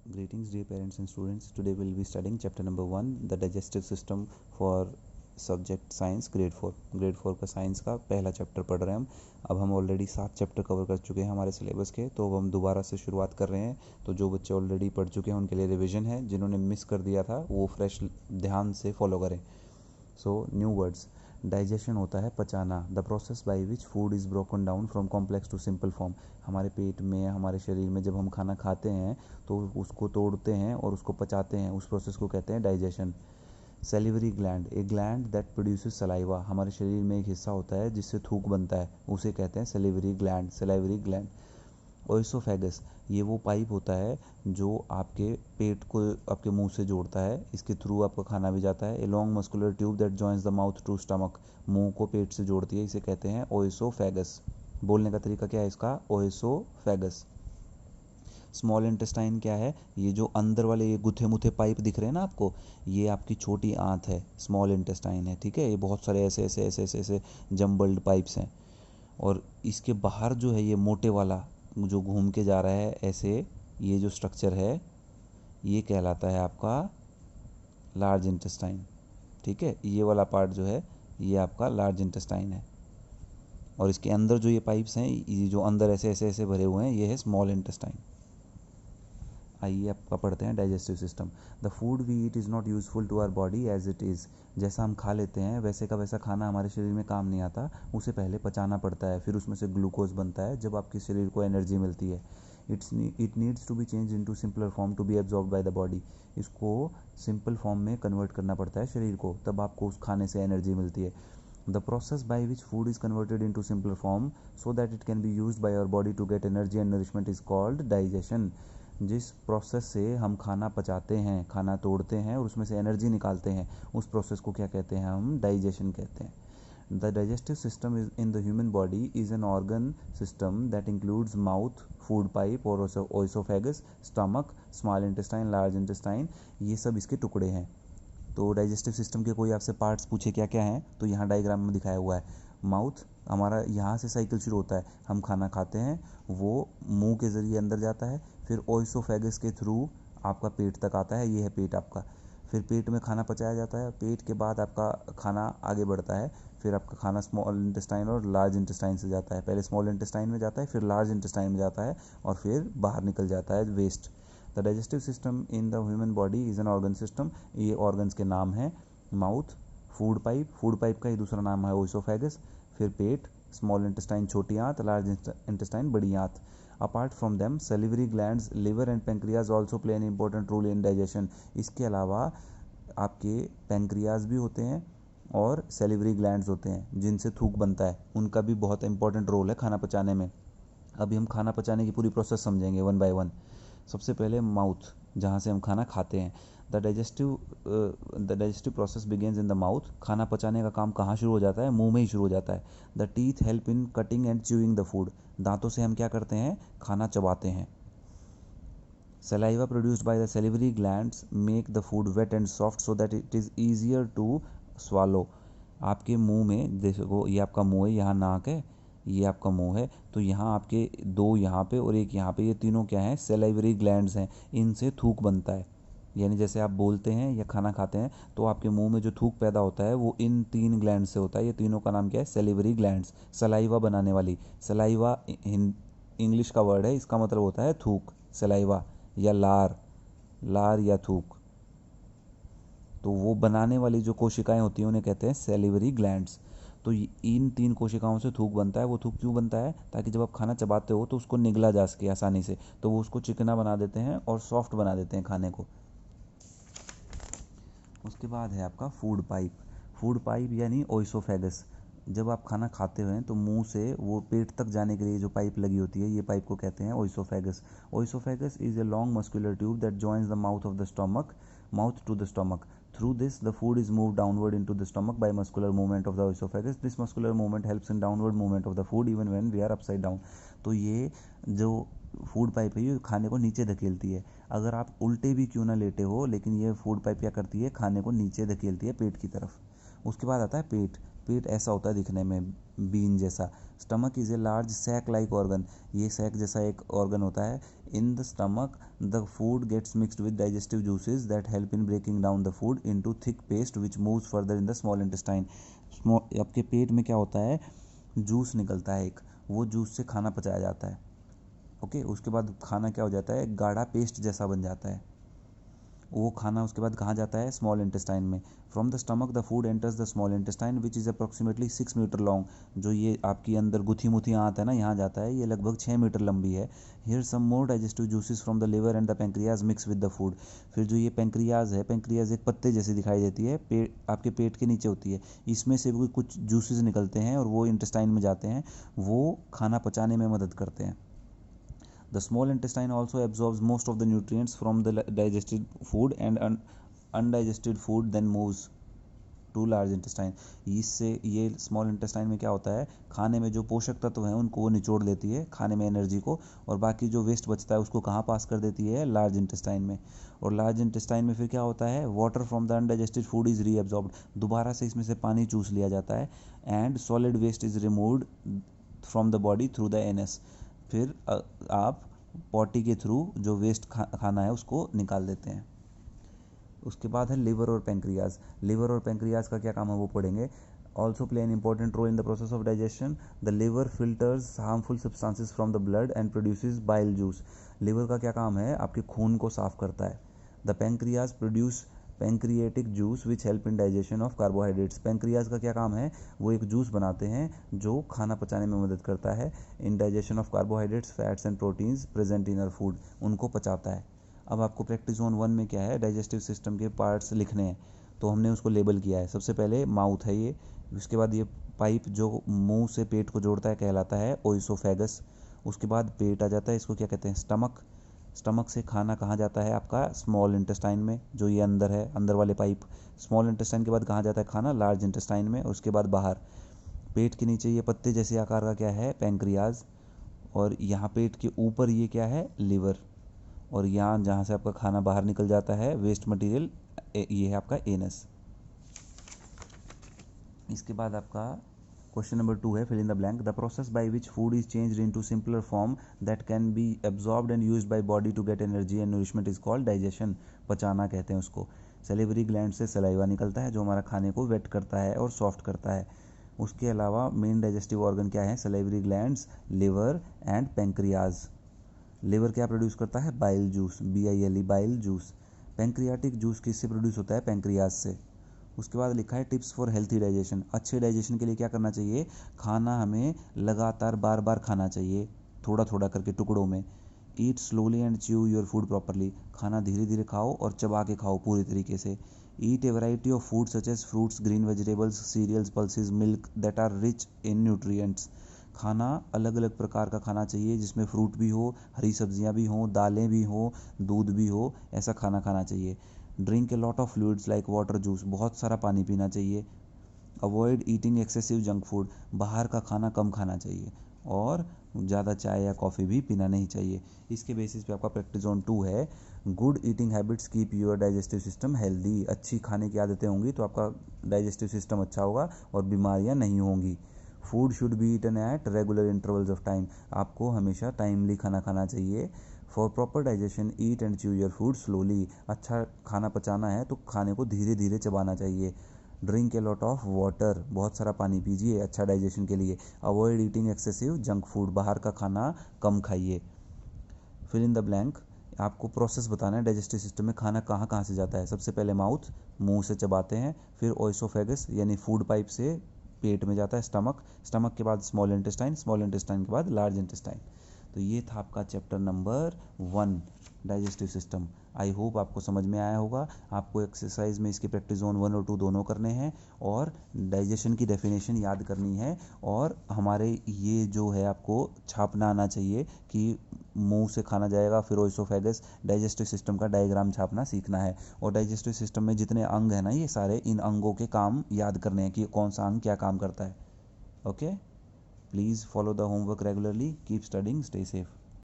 Greetings dear parents and students. Today we will be studying chapter number 1, the digestive system for subject science grade 4 का science का पहला chapter पढ़ रहे हैं हम। अब हम ऑलरेडी 7 चैप्टर कवर कर चुके हैं हमारे सिलेबस के, तो अब हम दोबारा से शुरुआत कर रहे हैं। तो जो बच्चे ऑलरेडी पढ़ चुके हैं उनके लिए रिवीजन है, जिन्होंने मिस कर दिया था वो फ्रेश ध्यान से फॉलो करें। So new words. डाइजेशन होता है पचाना, the process by which food is broken down from complex to simple form. हमारे पेट में, हमारे शरीर में जब हम खाना खाते हैं तो उसको तोड़ते हैं और उसको पचाते हैं, उस प्रोसेस को कहते हैं digestion. Salivary gland, A gland that produces saliva. हमारे शरीर में एक हिस्सा होता है जिससे थूक बनता है, उसे कहते हैं सेलिवरी ग्लैंड। ओइसोफेगस, ये वो पाइप होता है जो आपके पेट को आपके मुंह से जोड़ता है, इसके थ्रू आपका खाना भी जाता है। A long muscular tube that joins the mouth to stomach, मुंह को पेट से जोड़ती है, इसे कहते हैं ओइसोफेगस। बोलने का तरीका क्या है इसका? ओइसोफेगस। स्मॉल इंटेस्टाइन क्या है? ये जो अंदर वाले ये गुथे मुथे पाइप दिख रहे हैं ना आपको, ये आपकी छोटी आंत है, स्मॉल इंटेस्टाइन है, ठीक है। ये बहुत सारे ऐसे ऐसे ऐसे ऐसे ऐसे जम्बल्ड पाइप्स हैं, और इसके बाहर जो है ये मोटे वाला जो घूम के जा रहा है ऐसे, ये जो स्ट्रक्चर है ये कहलाता है आपका लार्ज इंटेस्टाइन, ठीक है। ये वाला पार्ट जो है ये आपका लार्ज इंटेस्टाइन है, और इसके अंदर जो ये पाइप्स हैं, ये जो अंदर ऐसे ऐसे ऐसे भरे हुए हैं, ये है स्मॉल इंटेस्टाइन। आइए आपका पढ़ते हैं digestive system. The food we eat is not useful to our body as it is. जैसा हम खा लेते हैं वैसे का वैसा खाना हमारे शरीर में काम नहीं आता, उसे पहले पचाना पड़ता है, फिर उसमें से ग्लूकोज बनता है, जब आपके शरीर को एनर्जी मिलती है। It needs to be change in to simpler form to be absorb by the body. इसको सिंपल फॉर्म में कन्वर्ट करना पड़ता है शरीर को, तब आपको उस खाने से एनर्जी मिलती है। The process by which food is converted into simpler form so that it can be used by our body to get energy and nourishment is called digestion. जिस प्रोसेस से हम खाना पचाते हैं, खाना तोड़ते हैं और उसमें से एनर्जी निकालते हैं, उस प्रोसेस को क्या कहते हैं? हम डाइजेशन कहते हैं। The digestive system is in the human body is an organ system that includes mouth, food pipe और oesophagus, stomach, small intestine, large intestine, ये सब इसके टुकड़े हैं। तो डाइजेस्टिव सिस्टम के कोई आपसे पार्ट्स पूछे क्या क्या हैं, तो यहाँ डायग्राम में दिखाया हुआ है। माउथ, हमारा यहाँ से साइकिल शुरू होता है, हम खाना खाते हैं, वो मुंह के ज़रिए अंदर जाता है, फिर ओइसोफेगस के थ्रू आपका पेट तक आता है, ये है पेट आपका। फिर पेट में खाना पचाया जाता है, पेट के बाद आपका खाना आगे बढ़ता है, फिर आपका खाना स्मॉल इंटेस्टाइन और लार्ज इंटेस्टाइन से जाता है। पहले स्मॉल इंटेस्टाइन में जाता है, फिर लार्ज इंटेस्टाइन में जाता है, और फिर बाहर निकल जाता है waste. The digestive system in the human body is an organ system. ये ऑर्गन्स के नाम हैं माउथ, फूड पाइप का ही दूसरा नाम है ओइसोफेगस, फिर पेट, स्मॉल इंटेस्टाइन छोटी आंत, लार्ज इंटेस्टाइन बड़ी आंत। Apart from them salivary glands, liver and pancreas also play an important role in digestion. इसके अलावा आपके पेंक्रियाज भी होते हैं और सेलिवरी ग्लैंड्स होते हैं जिनसे थूक बनता है, उनका भी बहुत इंपॉर्टेंट रोल है खाना पचाने में। अभी हम खाना पचाने की पूरी प्रोसेस समझेंगे वन बाय वन। सबसे पहले माउथ, जहाँ से हम खाना खाते हैं। The digestive process begins in the mouth. खाना पचाने का काम कहाँ शुरू हो जाता है? मुंह में ही शुरू हो जाता है। The teeth help in cutting and chewing the food. दांतों से हम क्या करते हैं? खाना चबाते हैं। Saliva produced by the salivary glands make the food wet and soft so that it is easier to swallow. आपके मुंह में देखो, ये आपका मुंह है, यहाँ नाक है, ये आपका मुंह है, तो यहाँ आपके दो यहाँ पे और एक यहाँ पे, ये तीनों क्या हैं? सेलाइवरी ग्लैंड्स हैं, इनसे थूक बनता है। यानी जैसे आप बोलते हैं या खाना खाते हैं तो आपके मुंह में जो थूक पैदा होता है वो इन 3 ग्लैंड से होता है। ये तीनों का नाम क्या है? Salivary glands. सलाइवा बनाने वाली, सलाइवा इंग्लिश का वर्ड है, इसका मतलब होता है थूक, सलाइवा या लार या थूक। तो वो बनाने वाली जो कोशिकाएं होती हैं उन्हें कहते हैं सेलिवरी ग्लैंड्स। तो इन 3 कोशिकाओं से थूक बनता है। वो थूक क्यों बनता है? ताकि जब आप खाना चबाते हो तो उसको निगला जा सके आसानी से, तो वो उसको चिकना बना देते हैं और सॉफ्ट बना देते हैं खाने को। उसके बाद है आपका फूड पाइप यानी ओइसोफेगस। जब आप खाना खाते हैं तो मुंह से वो पेट तक जाने के लिए जो पाइप लगी होती है, ये पाइप को कहते हैं oesophagus. Oesophagus is a long muscular tube that joins the mouth to the stomach. Through this, the food is moved downward into the stomach by muscular movement of the esophagus. This muscular movement helps in downward movement of the food even when we are upside down. तो ये जो food pipe है ये खाने को नीचे धकेलती है। अगर आप उल्टे भी क्यों ना लेटे हो, लेकिन ये फूड पाइप क्या करती है? खाने को नीचे धकेलती है पेट की तरफ। उसके बाद आता है पेट। पेट ऐसा होता है दिखने में, बीन जैसा। Stomach is a large sac like organ, ये सैक जैसा एक ऑर्गन होता है। In the stomach the food gets mixed with digestive juices that help in breaking down the food into thick paste which moves further in the small intestine. आपके पेट में क्या होता है, जूस निकलता है एक, वो जूस से खाना पचाया जाता है। ओके, उसके बाद खाना क्या हो जाता है, गाढ़ा पेस्ट जैसा बन जाता है। वो खाना उसके बाद कहाँ जाता है, स्मॉल इंटेस्टाइन में। From the stomach the food enters the small intestine which is approximately 6 metre long. जो ये आपकी अंदर गुथी मुथी आंत है ना, यहाँ जाता है, ये लगभग 6 मीटर लंबी है। Here some more digestive juices from the liver and the pancreas mix with the food. फिर जो ये पेंक्रियाज है, पेंक्रियाज एक पत्ते जैसी दिखाई देती है, आपके पेट के नीचे होती है। इसमें से भी कुछ जूसेस निकलते हैं और वो इंटेस्टाइन में जाते हैं, वो खाना पचाने में मदद करते हैं। The small intestine also absorbs most of the nutrients from the digested food and undigested food then moves to large intestine। इससे ये स्मॉल इंटेस्टाइन में क्या होता है, खाने में जो पोषक तत्व हैं उनको वो निचोड़ लेती है, खाने में एनर्जी को, और बाकी जो वेस्ट बचता है उसको कहाँ पास कर देती है, लार्ज इंटेस्टाइन में। और लार्ज इंटेस्टाइन में फिर क्या होता है, water from the undigested food is reabsorbed, दोबारा से इसमें से पानी चूस लिया जाता है। And solid waste is removed from the body through the anus. फिर आप पॉटी के थ्रू जो वेस्ट खाना है उसको निकाल देते हैं। उसके बाद है लिवर और पेंक्रियाज। लिवर और पेंक्रियाज का क्या काम है वो पढ़ेंगे। Also play an important role in the process of digestion. The liver filters harmful substances from the blood and produces bile juice. Liver का क्या काम है, आपके खून को साफ करता है। The pancreas produce pancreatic juice which help in digestion of carbohydrates. Pancreas का क्या काम है, वो एक जूस बनाते हैं जो खाना पचाने में मदद करता है। In digestion of carbohydrates, fats and proteins present in our food, उनको पचाता है। अब आपको प्रैक्टिस जोन 1 में क्या है, डाइजेस्टिव सिस्टम के पार्ट्स लिखने हैं, तो हमने उसको लेबल किया है। सबसे पहले माउथ है ये, उसके बाद ये पाइप जो मुंह से पेट को जोड़ता है कहलाता है ओइसोफेगस। उसके बाद पेट आ जाता है, इसको क्या कहते हैं, स्टमक। स्टमक से खाना कहाँ जाता है आपका, स्मॉल इंटेस्टाइन में, जो ये अंदर है, अंदर वाले पाइप। स्मॉल इंटेस्टाइन के बाद कहाँ जाता है खाना, लार्ज इंटेस्टाइन में, और उसके बाद बाहर। पेट के नीचे ये पत्ते जैसे आकार का क्या है, पेंक्रियाज, और यहाँ पेट के ऊपर ये क्या है, लिवर, और यहाँ जहाँ से आपका खाना बाहर निकल जाता है वेस्ट मटेरियल, ये है आपका एनस। इसके बाद आपका क्वेश्चन नंबर 2 है, fill in the blank. The process by which food is changed into simpler form that can be absorbed and used by body to get energy and nourishment is called digestion. पचाना कहते हैं उसको। Salivary gland से saliva निकलता है जो हमारा खाने को वेट करता है और सॉफ्ट करता है। उसके अलावा मेन डाइजेस्टिव ऑर्गन क्या है, salivary glands, liver and pancreas. Liver क्या प्रोड्यूस करता है, bile juice, BILE, bile juice. Pancreatic juice किससे प्रोड्यूस होता है, पेंक्रियाज से। उसके बाद लिखा है टिप्स फॉर हेल्थी डाइजेशन। अच्छे डाइजेशन के लिए क्या करना चाहिए, खाना हमें लगातार बार बार खाना चाहिए, थोड़ा थोड़ा करके टुकड़ों में। Eat slowly and chew your food properly, खाना धीरे धीरे खाओ और चबा के खाओ पूरी तरीके से। Eat a variety of food such as fruits, green vegetables, cereals, pulses, milk that are rich in nutrients. खाना अलग अलग प्रकार का खाना चाहिए जिसमें फ्रूट भी हो, हरी सब्जियां भी हों, दालें भी हों, दूध भी हो, ऐसा खाना खाना चाहिए। Drink a lot of fluids like water, juice, बहुत सारा पानी पीना चाहिए। Avoid eating excessive junk food, बाहर का खाना कम खाना चाहिए, और ज़्यादा चाय या कॉफ़ी भी पीना नहीं चाहिए। इसके बेसिस पे आपका प्रैक्टिस जोन 2 है, good eating habits keep your digestive system healthy. अच्छी खाने की आदतें होंगी तो आपका डाइजेस्टिव सिस्टम अच्छा होगा और बीमारियां नहीं होंगी। Food should be eaten at regular intervals of time, आपको हमेशा टाइमली खाना खाना चाहिए। For proper digestion eat and chew your food slowly, अच्छा खाना पचाना है तो खाने को धीरे धीरे चबाना चाहिए। Drink a lot of water, बहुत सारा पानी पीजिए अच्छा डाइजेशन के लिए। Avoid eating excessive junk food, बाहर का खाना कम खाइए। फिल इन द ब्लैंक, आपको प्रोसेस बताना है डाइजेस्टिव सिस्टम में खाना कहाँ कहाँ से जाता है। सबसे पहले माउथ, मुंह से चबाते हैं, फिर ओइसोफेगस यानी फूड पाइप से पेट में जाता है स्टमक, स्टमक के बाद स्मॉल इंटेस्टाइन, स्मॉल इंटेस्टाइन के बाद लार्ज इंटेस्टाइन। तो ये था आपका chapter number 1 digestive system. I hope आपको समझ में आया होगा। आपको एक्सरसाइज में इसकी प्रैक्टिस जोन 1 और 2 दोनों करने हैं, और डाइजेशन की डेफिनेशन याद करनी है, और हमारे ये जो है आपको छापना आना चाहिए कि मुंह से खाना जाएगा, फिर ओइसोफेगस, डाइजेस्टिव सिस्टम का डायग्राम छापना सीखना है। और डाइजेस्टिव सिस्टम में जितने अंग हैं ना, ये सारे इन अंगों के काम याद करने हैं कि कौन सा अंग क्या काम करता है। Okay, please follow the homework regularly, keep studying, stay safe.